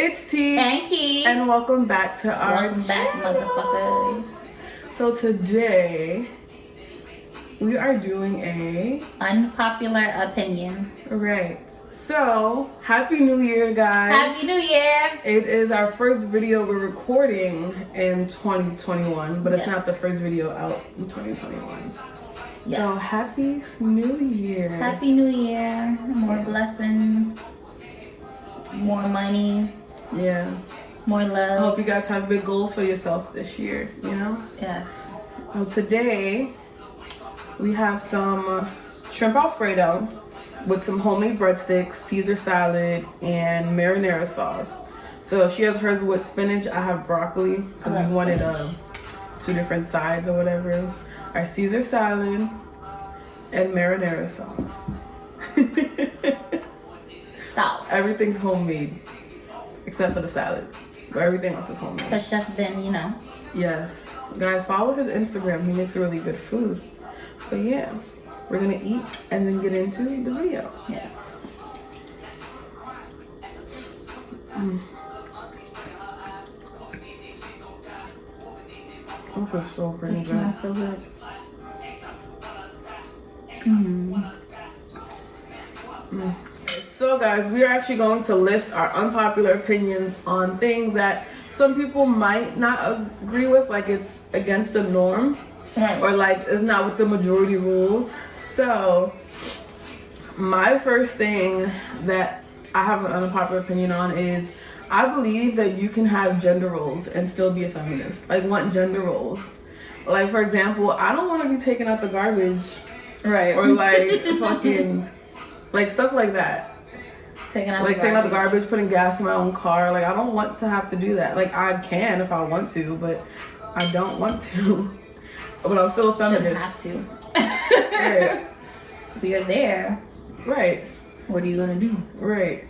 it's T and Keemy, and welcome back to our welcome back, motherfuckers. So today we are doing a Unpopular opinion. right. So happy New Year, guys! Happy New Year! It is our first video we're recording in 2021, but it's not the first video out in 2021. Yes. So happy New Year! Happy New Year! More blessings, more money. Yeah. More I love. hope you guys have big goals for yourself this year, you know? Yes. So today, we have some shrimp Alfredo with some homemade breadsticks, Caesar salad, and marinara sauce. So she has hers with spinach, I have broccoli, because we wanted two different sides or whatever. Our Caesar salad and marinara sauce. Sauce. Everything's homemade, except for the salad. But everything else is homemade. Because Chef Ben, you know. Yes. Guys, follow his Instagram. He makes really good food. But yeah, we're going to eat and then get into the video. Yes. This is so pretty It good. smells so good. So guys, we are actually going to list our unpopular opinions on things that some people might not agree with, like it's against the norm, Right. or like it's not with the majority rules. So my first thing that I have an unpopular opinion on is I believe that you can have gender roles and still be a feminist. Like, what gender roles? Like, for example, I don't want to be taking out the garbage, Right. or like fucking like stuff like that. Taking out Taking out the garbage, putting gas in my own car. Like, I don't want to have to do that. Like, I can if I want to, but I don't want to. But I'm still a feminist. Shouldn't have to. Right. So you're there. Right. What are you gonna do? Right.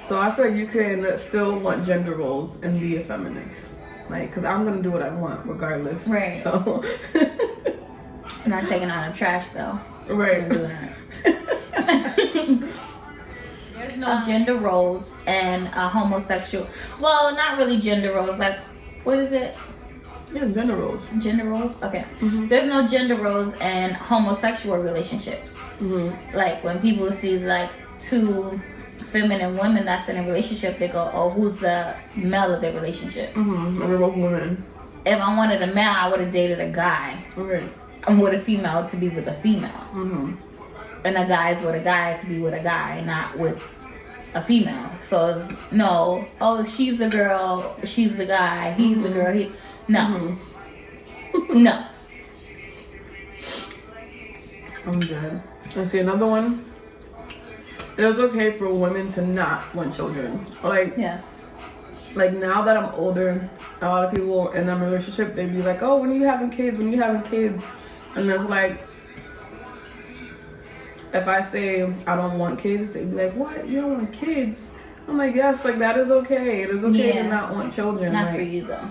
So I feel like you can still want gender roles and be a feminist. Like, because I'm going to do what I want regardless. Right. So. Not taking out the trash though. Right. I'm doing that. There's no gender roles and a homosexual. Well, not really gender roles. Like, what is it? Yeah, gender roles. Gender roles? Okay. Mm-hmm. There's no gender roles in homosexual relationships. Mm-hmm. Like, when people see like two feminine women that's in a relationship, they go, oh, who's the male of their relationship? Mm-hmm. We're both women. If I wanted a male, I would have dated a guy. Okay. I'm with a female to be with a female. Mm-hmm. And a guy is with a guy to be with a guy, not with a female. So it's no, oh, she's the girl, she's the guy, he's the girl, he. No. No. I'm good. Let's see another one. It is okay for women to not want children. Like, Yes. like now that I'm older, a lot of people in a relationship, they'd be like, oh, when are you having kids? When are you having kids? And it's like, if I say I don't want kids, they'd be like, what? You don't want kids? I'm like, yes, like that is okay. It is okay to not want children. Not like, for you though.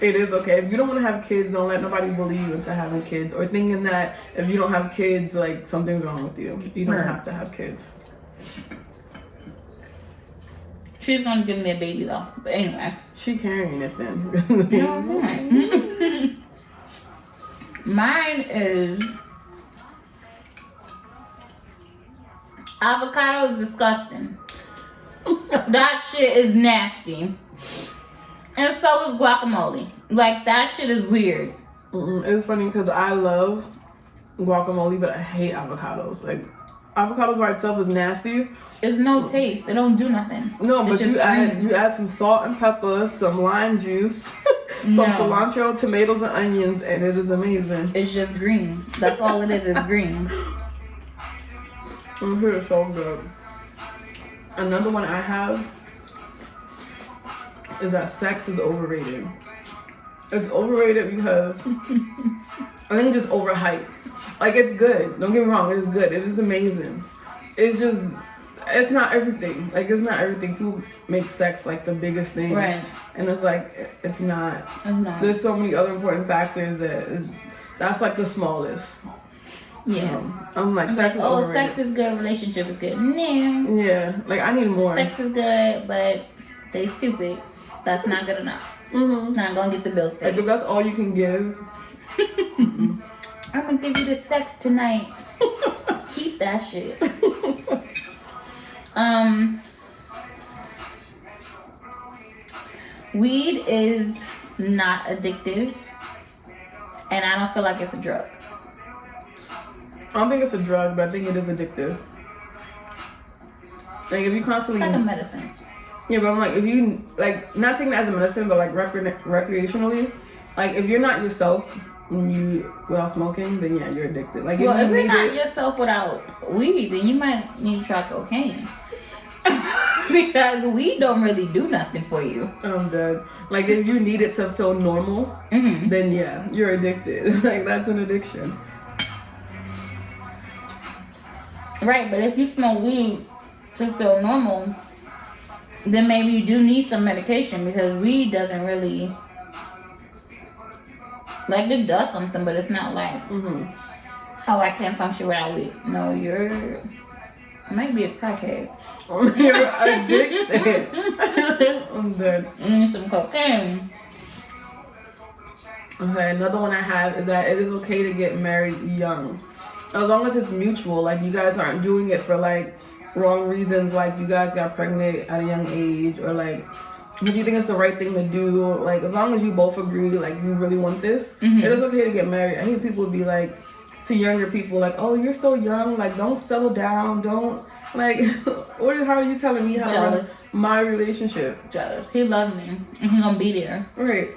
It is okay. If you don't want to have kids, don't let nobody bully you into having kids or thinking that if you don't have kids, like something's wrong with you. You don't have to have kids. She's gonna give me a baby though. But anyway. She carrying it then. Alright. Mine is avocado is disgusting. That shit is nasty. And so is guacamole. Like, that shit is weird. It's funny because I love guacamole, but I hate avocados. Like, avocados by itself is nasty. It's no taste. It don't do nothing. No, but It's just you add green. some salt and pepper, some lime juice, some No. cilantro, tomatoes, and onions, and it is amazing. It's just green. That's all it is green. I'm sure it's so good. Another one I have is that sex is overrated. It's overrated because I think it's just overhyped. Like, it's good. Don't get me wrong, it is good. It is amazing. It's just, it's not everything. Like, it's not everything. People make sex like the biggest thing. Right. And it's like, it's not. It's not. There's so many other important factors that that's like the smallest. Yeah. I'm like, sex is overrated. Sex is good, relationship is good. Nah. Yeah, like I need more. Sex is good, but they stupid. That's not good enough. Not gonna get the bills paid. Like if that's all you can give. I'm gonna give you the sex tonight. Keep that shit. Weed is not addictive, and I don't feel like it's a drug. I don't think it's a drug, but I think it is addictive. Like if you constantly, It's like a medicine. Yeah, but I'm like, if you like not taking it as a medicine, but like recreationally, like if you're not yourself without smoking, then yeah, you're addicted. Like if you're not yourself without weed, then you might need to try cocaine. Because weed don't really do nothing for you. I'm dead. Like if you need it to feel normal, then yeah, you're addicted. Like that's an addiction. Right, but if you smoke weed to feel normal, then maybe you do need some medication, because weed doesn't really, like, it does something, but it's not like, oh, I can't function without weed. No, you might be a crackhead. You're addicted. I'm dead. You need some cocaine. Okay, another one I have is that it is okay to get married young. As long as it's mutual, like you guys aren't doing it for like wrong reasons, like you guys got pregnant at a young age, or like if you think it's the right thing to do, like as long as you both agree, like you really want this, it is okay to get married. I hate people be like to younger people, like, oh, you're so young, like don't settle down, don't like how are you telling me how to run my relationship? Jealous. He loved me, and he gonna be there. Right.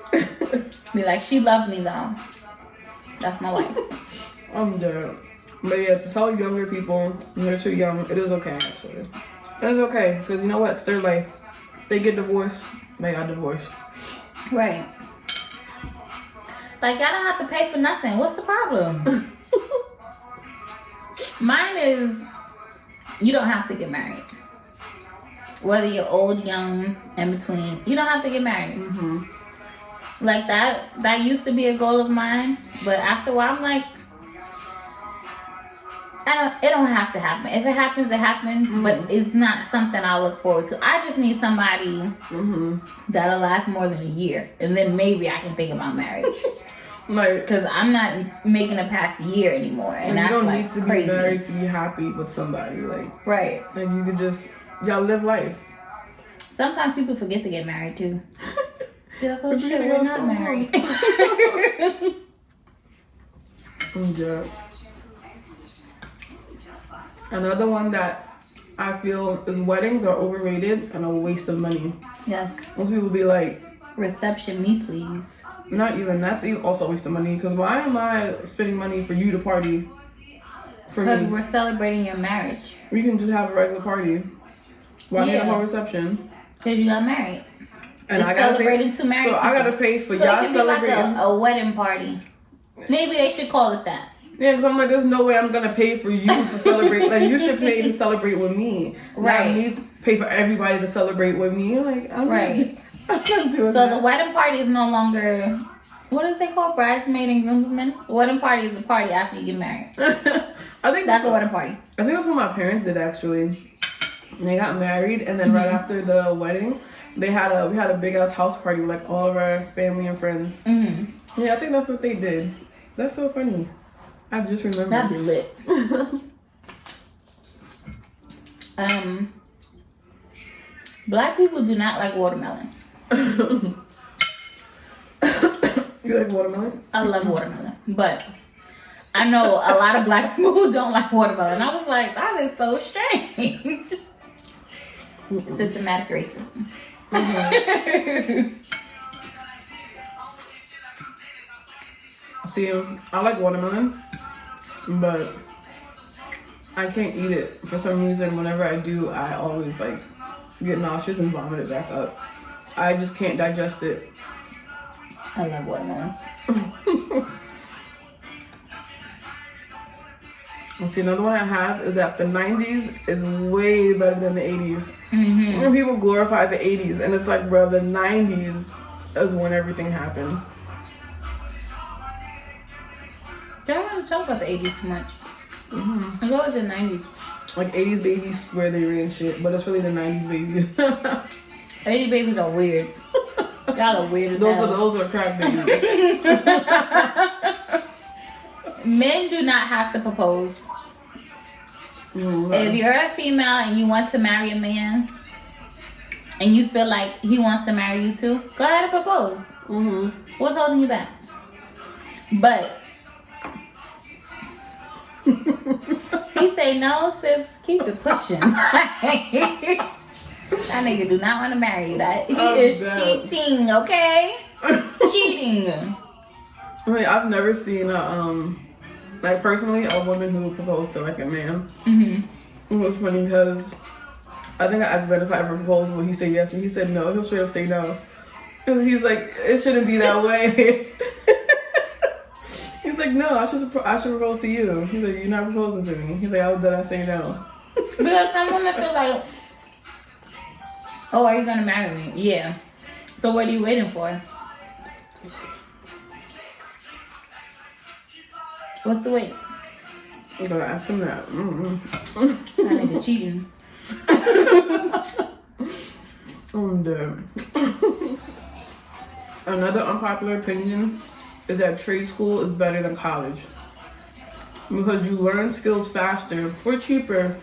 Be like, she loved me though. That's my life. I'm dead. But yeah, to tell younger people they're too young, it is okay actually. It is okay, because you know what? It's their life. They get divorced, they got divorced. Right. Like, y'all don't have to pay for nothing. What's the problem? Mine is, you don't have to get married. Whether you're old, young, in between, you don't have to get married. Like that used to be a goal of mine, but after a while, I'm like, it don't have to happen. If it happens, it happens. But it's not something I look forward to. I just need somebody that'll last more than a year, and then maybe I can think about marriage. Like, because I'm not making it past a year anymore, and that's you don't like need to crazy. Be married to be happy with somebody. Like right. Like you could just live life. Sometimes people forget to get married too. They're like, oh shit, we're not married. Yeah. Another one that I feel is weddings are overrated and a waste of money. Yes. Most people be like, reception me please. Not even, that's also a waste of money, because why am I spending money for you to party for me? Because we're celebrating your marriage. We can just have a regular party. Why need a whole reception? Because you got married. And it's I gotta celebrating pay, two married so people. I gotta pay for so y'all it can celebrating. Be like a wedding party. Maybe they should call it that. Yeah, because I'm like, there's no way I'm gonna pay for you to celebrate. Like, you should pay to celebrate with me. Right. Not me pay for everybody to celebrate with me. Like, I'm right. I'm not doing so that. The wedding party is no longer, what is they called? Bridesmaid and groomsmen? The wedding party is a party after you get married. I think that's a wedding party. I think that's what my parents did actually. They got married, and then right after the wedding, we had a big ass house party with like all of our family and friends. Yeah, I think that's what they did. That's so funny. I just remember. That'd be lit. Black people do not like watermelon. You like watermelon? I love watermelon, but I know a lot of black people who don't like watermelon. I was like, that is so strange. Systematic racism. See, I like watermelon, but I can't eat it. For some reason, whenever I do, I always like get nauseous and vomit it back up. I just can't digest it. I love watermelon. And see, another one I have is that the 90s is way better than the 80s. When people glorify the 80s, and it's like, bro, the 90s is when everything happened. Don't really talk about the 80s too much. Mm-hmm. It's always the 90s. Like 80s babies swear they ran shit, but it's really the 90s babies. 80 babies are weird. Y'all are weird as hell. Those are crack babies. Men do not have to propose. Mm-hmm. If you're a female and you want to marry a man, and you feel like he wants to marry you too, go ahead and propose. Mm-hmm. What's holding you back? But he say no, sis. Keep it pushing. That nigga do not want to marry you. That he is cheating. Okay, cheating. I mean, I've never seen like personally a woman who proposed to like a man. Mm-hmm. It was funny because I think I asked Ben if I ever proposed, but he said yes, and he said no. He'll straight up say no, and he's like, it shouldn't be that way. He's like, no, I should propose to you. He's like, you're not proposing to me. He's like, I say no. Because some women feel like, oh, are you gonna marry me? Yeah. So what are you waiting for? What's the wait? I'm gonna ask him that. Mm-hmm. That nigga cheating. I'm dead. Another unpopular opinion is that trade school is better than college because you learn skills faster for cheaper,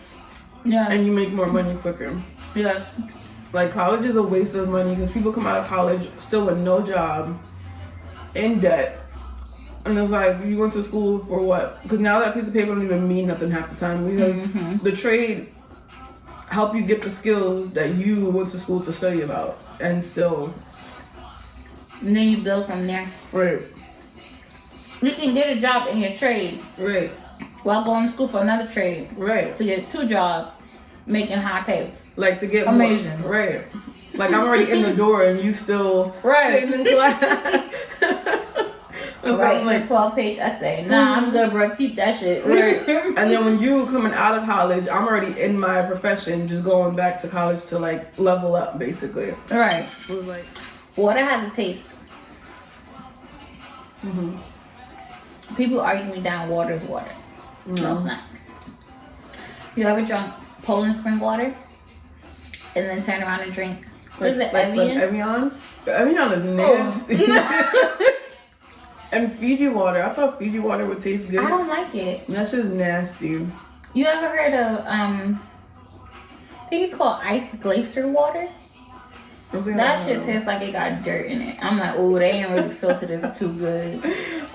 Yeah. and you make more money quicker. Yeah. Like college is a waste of money because people come out of college still with no job, in debt, and it's like you went to school for what? Because now that piece of paper don't even mean nothing half the time because the trade help you get the skills that you went to school to study about, and still. And then you build from there. Right. You can get a job in your trade. Right. While going to school for another trade. Right. To get 2 jobs, making high pay. Like to get amazing. More, right. Like I'm already in the door and you still right sitting in class. Writing like a 12-page essay. Nah, I'm good, bro. Keep that shit. Right. And then when you coming out of college, I'm already in my profession, just going back to college to like level up, basically. Right. It was like water has a taste. Mm-hmm. People argue me down. Water is water. No, it's not. You ever drunk Poland spring water and then turn around and drink? What is it? Evian? Evian? Evian is nasty. And Fiji water. I thought Fiji water would taste good. I don't like it. That's just nasty. You ever heard of I think it's called ice glacier water? That shit tastes like it got dirt in it. I'm like, oh, they ain't really filtered it too good.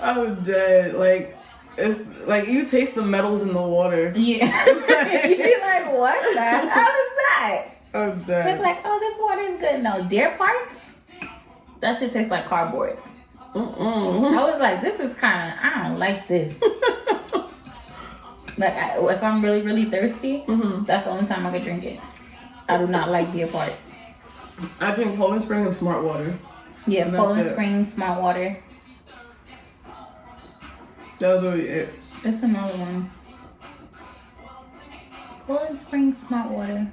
I'm dead. Like, it's like you taste the metals in the water. Yeah. You be like, what the hell is that? I'm dead. They're like, oh, this water is good. No, Deer Park? That shit tastes like cardboard. I was like, this is kind of, I don't like this. Like, if I'm really, really thirsty, that's the only time I can drink it. I do not like Deer Park. I drink Poland Spring and Smart Water. Yeah, Poland Spring, Smart Water. That was really it. It's another one. Poland Spring, Smart Water.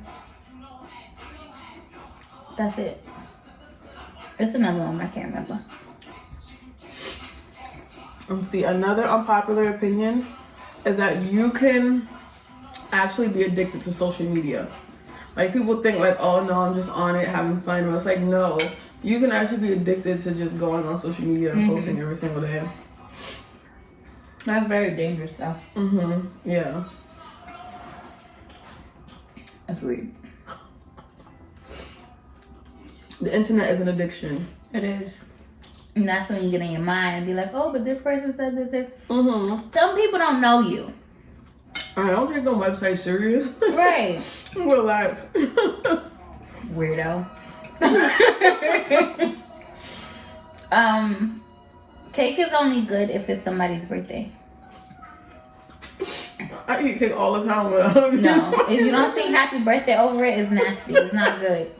That's it. It's another one, I can't remember. See, another unpopular opinion is that you can actually be addicted to social media. Like, people think like, oh no, I'm just on it having fun. But it's like, no, you can actually be addicted to just going on social media and posting every single day. That's very dangerous stuff. Yeah. That's weird. The internet is an addiction. It is. And that's when you get in your mind and be like, oh, but this person said this. Some people don't know you. I don't take the website serious. Right. Relax. Weirdo. Cake is only good if it's somebody's birthday. I eat cake all the time. No, if you don't sing happy birthday over it, it's nasty. It's not good.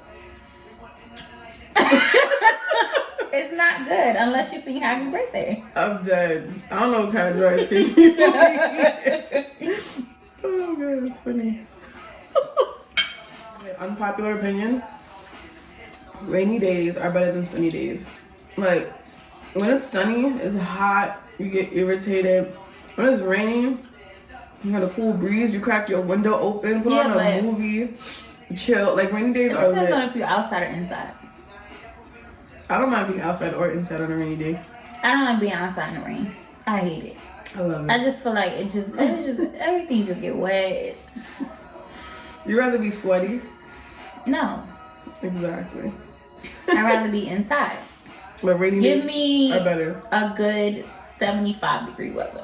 It's not good unless you sing happy birthday. I'm dead. I don't know what kind of dry cake you eat. Oh god, it's funny. Unpopular opinion. Rainy days are better than sunny days. Like, when it's sunny, it's hot, you get irritated. When it's raining, You got a cool breeze. You crack your window open, put Yeah, on a movie, chill. Like rainy days It are depends on lit. if you're outside or inside. I don't mind being outside or inside on a rainy day. I don't like being outside in the rain. I hate it. I love it. I just feel like it just everything just get wet. You rather be sweaty? No, Exactly. I'd rather be inside. But rainy Give days me are better. a good 75-degree weather,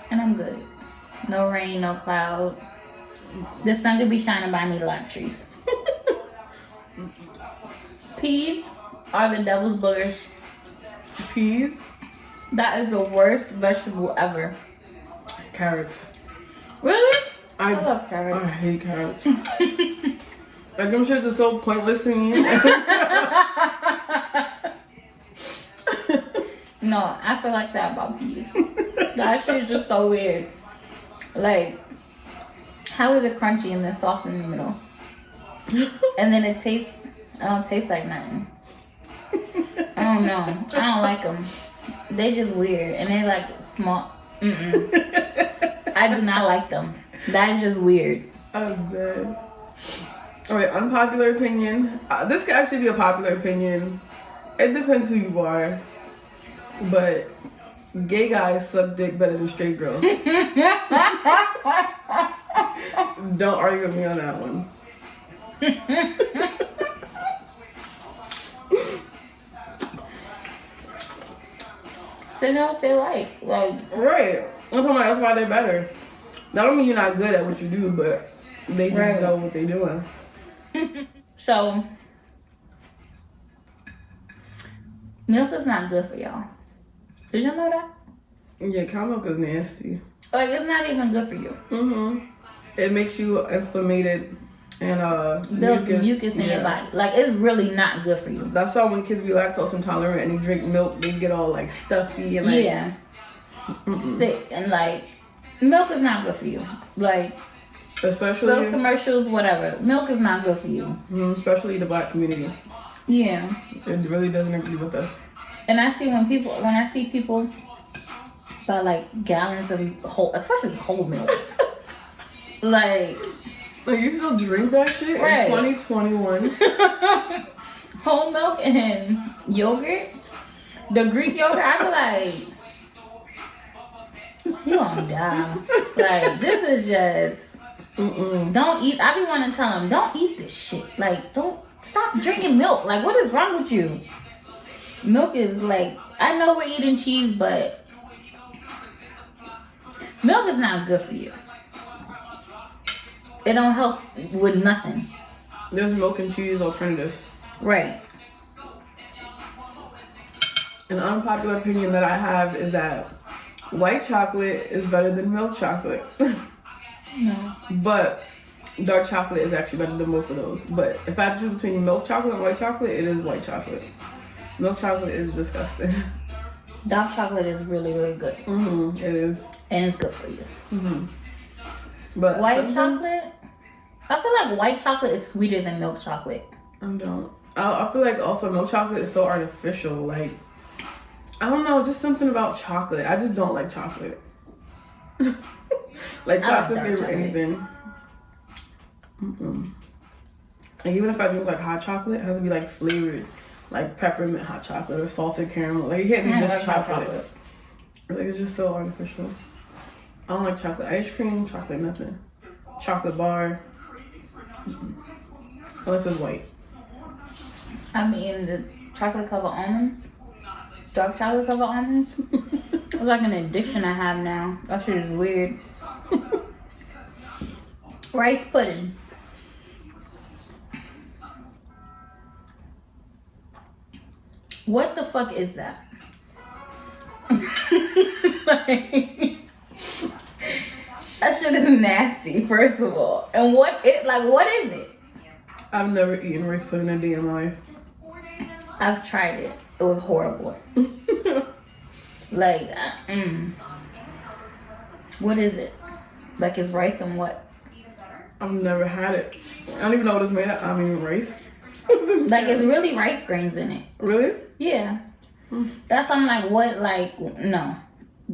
and I'm good. No rain, no cloud. The sun could be shining, but I need a lot of trees. Peas are the devil's boogers. Peas, That is the worst vegetable ever. carrots. Really? I love carrots. I hate carrots. Like them shits are so pointless to me. No, I feel like that about peas. That shit is just so weird. Like, how is it crunchy and then soft in the middle? And then it don't taste like nothing. I don't know. I don't like them. They just weird. And they like small. I do not like them. That is just weird. I'm dead. Alright, unpopular opinion. This could actually be a popular opinion. It depends who you are. But gay guys suck dick better than straight girls. Don't argue with me on that one. They know what they like. Right. I'm talking about that's why they're better. That don't mean you're not good at what you do, but they just Right. know what they're doing. So, milk is not good for y'all. Did you know that? Yeah, cow milk is nasty. Like, it's not even good for you. It makes you inflamed and Builds mucus in your body. Like, it's really not good for you. That's why when kids be lactose intolerant and they drink milk, they get all like stuffy and like Yeah. Sick. And like, milk is not good for you. Like, especially those commercials, whatever. Milk is not good for you. Especially the black community. Yeah. It really doesn't agree with us. And I see when I see people buy like gallons of especially whole milk. Like you still drink that shit right. in 2021? Whole milk and yogurt. The Greek yogurt, I be like, you gonna die. Like, this is just, don't eat. I be wanting to tell them, don't eat this shit. Like, don't, stop drinking milk. Like, what is wrong with you? Milk is like, I know we're eating cheese, but milk is not good for you. It don't help with nothing. There's milk and cheese alternatives. Right. An unpopular opinion that I have is that white chocolate is better than milk chocolate. No. But dark chocolate is actually better than both of those. But if I have to choose between milk chocolate and white chocolate, it is white chocolate. Milk chocolate is disgusting. Dark chocolate is really, really good. It is. And it's good for you. But White chocolate? I feel like white chocolate is sweeter than milk chocolate. I feel like also milk chocolate is so artificial. Like, I don't know, just something about chocolate. I just don't like chocolate. Like chocolate flavor anything. And even if I drink like hot chocolate, it has to be like flavored, like peppermint hot chocolate or salted caramel. Like it can't be just chocolate. Like it's just so artificial. I don't like chocolate ice cream, chocolate nothing, chocolate bar, unless it's white. I mean, the chocolate covered almonds, dark chocolate covered almonds. It's like an addiction I have now. That shit is weird. Rice pudding. What the fuck is that? Like, that shit is nasty, first of all. And what is it? I've never eaten rice pudding a day in my life. I've tried it. It was horrible. Like, what is it? Like, it's rice and what? I've never had it. I don't even know what it's made of. I mean, rice. Like, it's really rice grains in it. Really? Yeah. That's I'm like, what? Like, no.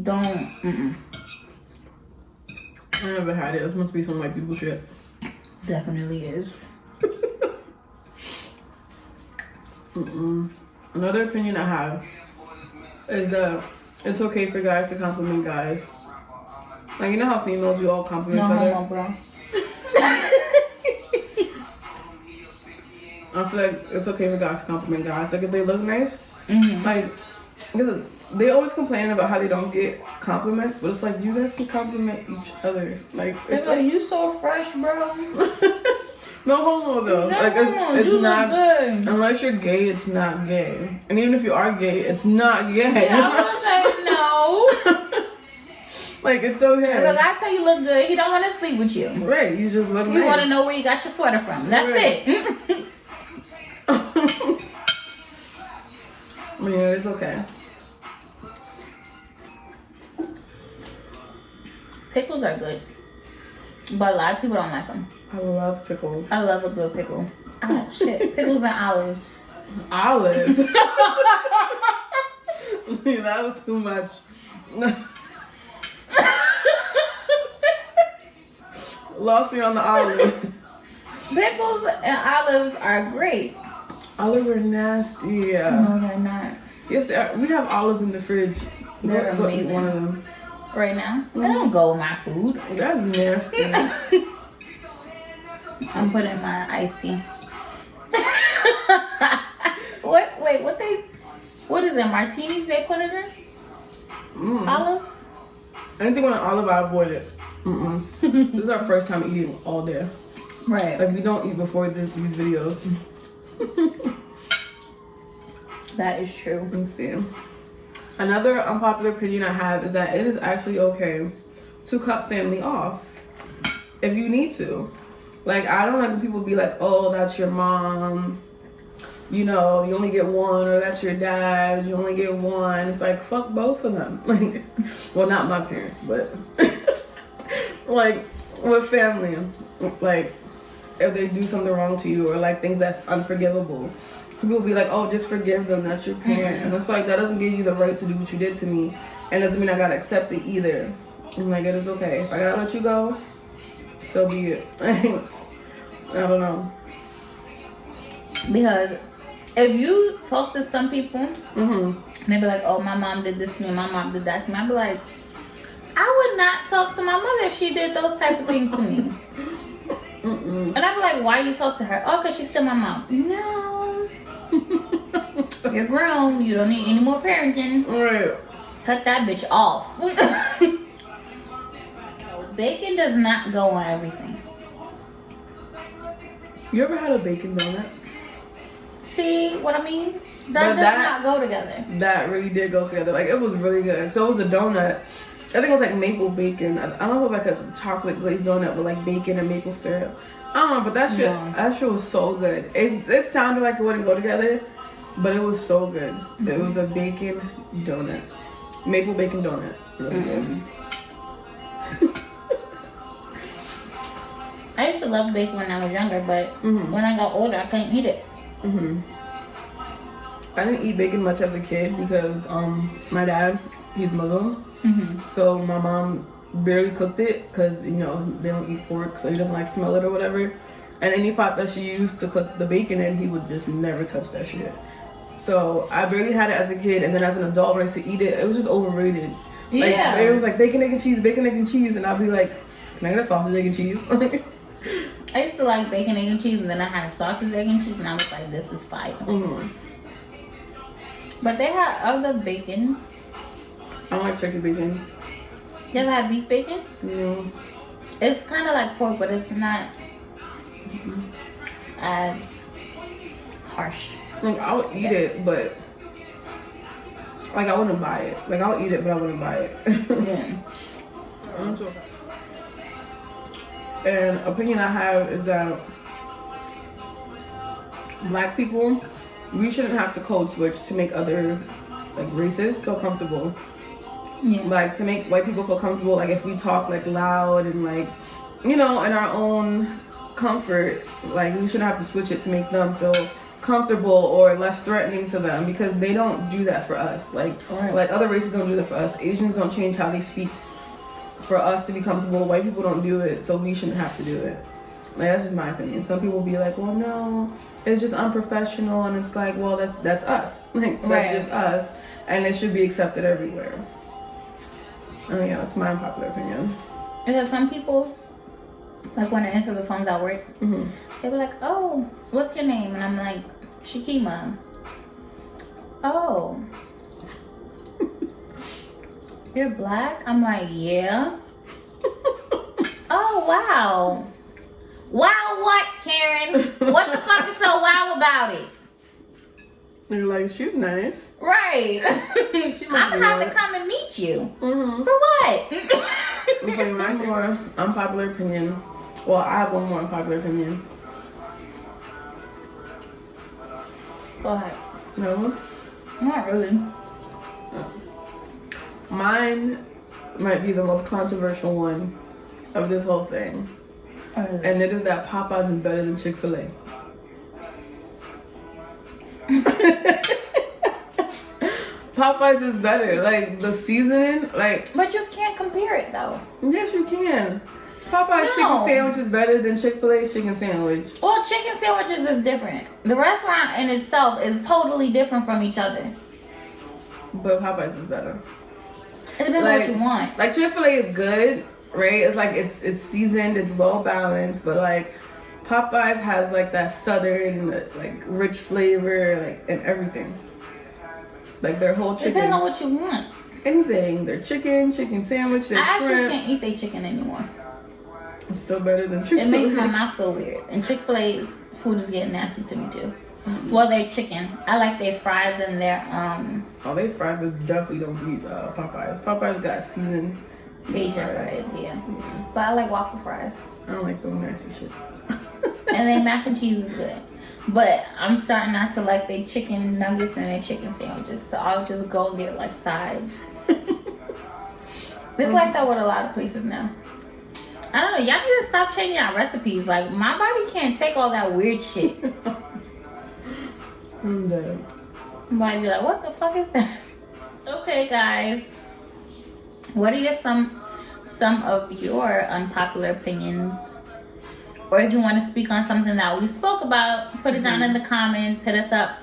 Don't. I never had it. This must be some white people shit. Definitely is. Another opinion I have is that it's okay for guys to compliment guys. Like, you know how females, we all compliment No each other? homo, bro. I feel like it's okay for guys to compliment guys. Like, if they look nice, Mm-hmm. like, because they always complain about how they don't get compliments, but it's like, you guys can compliment each other. Like, it's like, you so fresh, bro. no homo though. No Like, homo. it's You not, look good. unless you're gay, it's not gay. And even if you are gay, it's not gay. Yeah, I was gonna say no. Like, it's okay. If a guy tell you look good, he don't want to sleep with you. Right, you just look You nice. want to know where you got your sweater from. That's Right. it. Yeah, it's okay. Pickles are good, but a lot of people don't like them. I love pickles. I love a good pickle. Oh shit, pickles and olives. Olives. That was too much. Lost me on the olive. Pickles and olives are great. Olives are nasty. Yeah. No, they're not. Yes, they are. We have olives in the fridge. They're Go eat amazing. one of them. Right now, they don't go with my food. That's nasty. I'm putting my iced tea. What? Wait, what is it? Martinis they put in it? Olives? Anything with an olive, I avoid it. This is our first time eating all day. Right. Like, we don't eat before these videos. That is true. Let's see. Another unpopular opinion I have is that it is actually okay to cut family off if you need to. Like, I don't like when people be like, oh, that's your mom. You know, you only get one, or that's your dad, you only get one. It's like, fuck both of them. Like, well, not my parents, but like with family, like if they do something wrong to you or like things that's unforgivable, people will be like, oh, just forgive them, that's your parent. And it's like, that doesn't give you the right to do what you did to me, and doesn't mean I gotta accept it either. I'm like, it is okay. If I gotta let you go, so be it. I don't know. Because if you talk to some people, Mm-hmm. they be like, oh, my mom did this to me, my mom did that to me. I be like, I would not talk to my mother if she did those type of things to me. And I be like, why you talk to her? Oh, because she's still my mom. No. You're grown. You don't need any more parenting. Right. Cut that bitch off. Bacon does not go on everything. You ever had a bacon donut? See what I mean? But That does that- not go together. That really did go together. Like, it was really good. So it was a donut. I think it was like maple bacon. I don't know if it was like a chocolate glazed donut with like bacon and maple syrup. I don't know, but that shit, Yeah. that shit was so good. It sounded like it wouldn't go together, but it was so good. It was a bacon donut, maple bacon donut. Really good. I used to love bacon when I was younger, but when I got older, I couldn't eat it. I didn't eat bacon much as a kid because my dad, he's Muslim, so my mom barely cooked it because, you know, they don't eat pork, so he doesn't like smell it or whatever. And any pot that she used to cook the bacon in, he would just never touch that shit. So I barely had it as a kid, and then as an adult when I used to eat it, it was just overrated. Like, Yeah. it was like bacon, egg, and cheese, bacon, egg, and cheese, and I'd be like, can I get a sausage, egg, and cheese? I used to like bacon, egg, and cheese, and then I had sausage, egg, and cheese, and I was like, this is fire. But they had other bacons. I don't like turkey bacon. You ever had beef bacon? Yeah. It's kind of like pork, but it's not as harsh. Like, I would eat it, but like, I wouldn't buy it. Like, I'll eat it, but I wouldn't buy it. And opinion I have is that black people, we shouldn't have to code switch to make other like races feel comfortable. Yeah. Like, to make white people feel comfortable, like if we talk like loud and like, you know, in our own comfort, like we shouldn't have to switch it to make them feel comfortable or less threatening to them, because they don't do that for us. Like, Right. like other races don't do that for us. Asians don't change how they speak for us to be comfortable. White people don't do it, so we shouldn't have to do it. Like, that's just my opinion. Some people be like, well, no, it's just unprofessional, and it's like, well, that's us. Like, that's just us, and it should be accepted everywhere. Yeah, that's my unpopular opinion. Because some people, like when I answer the phones at work, they be like, oh, what's your name? And I'm like, Shakima. Oh. You're black? I'm like, yeah. Oh, wow. Wow what, Karen? What the fuck is so wow about it? You're like, she's nice. Right. I'm gonna have to come and meet you. For what? Okay, my more unpopular opinion. Well, I have one more unpopular opinion. Go ahead. No? Not really. Mine might be the most controversial one of this whole thing. And it is that Popeyes is better than Chick-fil-A. Popeyes is better. Like, the seasoning, like... But you can't compare it, though. Yes, you can. Popeyes chicken sandwich is better than Chick-fil-A's chicken sandwich. Well, chicken sandwiches is different. The restaurant in itself is totally different from each other. But Popeyes is better. It depends on what you want. Like, Chick-fil-A is good, right? It's like, it's seasoned, it's well balanced, but like, Popeyes has like that southern, like, rich flavor, like, and everything. Like, their whole chicken. Depends on what you want. Anything. Their chicken sandwich, their I shrimp. actually can't eat their chicken anymore. It's still better than Chick-fil-A. It makes my mouth feel weird. And Chick-fil-A's food is getting nasty to me too. Well, their chicken. I like their fries and their Oh, their fries is definitely don't beat Popeyes. Popeyes got seasoned Asian fries, yeah. But I like waffle fries. I don't like them nasty shit. And their mac and cheese is good. But I'm starting not to like their chicken nuggets and their chicken sandwiches. So I'll just go and get like sides. It's like that with a lot of places now. I don't know. Y'all need to stop changing our recipes. Like, my body can't take all that weird shit. I'm dead. Might be like, what the fuck is that? Okay, guys. What are some of your unpopular opinions? Or if you want to speak on something that we spoke about, put it down in the comments. Hit us up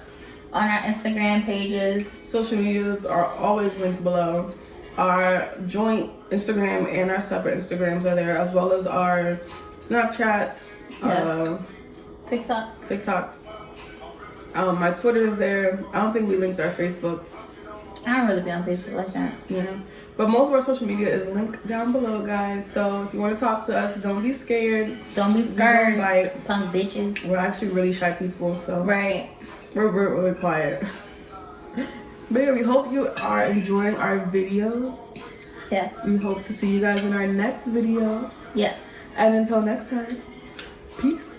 on our Instagram pages. Social medias are always linked below. Our joint Instagram and our separate Instagrams are there, as well as our Snapchats, TikToks. My Twitter is there. I don't think we linked our Facebooks. I don't really be on Facebook like that. Yeah. But most of our social media is linked down below, guys. So if you want to talk to us, don't be scared. Don't be scared. Like, punk bitches. We're actually really shy people, so right. We're really quiet. But yeah, we hope you are enjoying our videos. Yes. We hope to see you guys in our next video. Yes. And until next time, peace.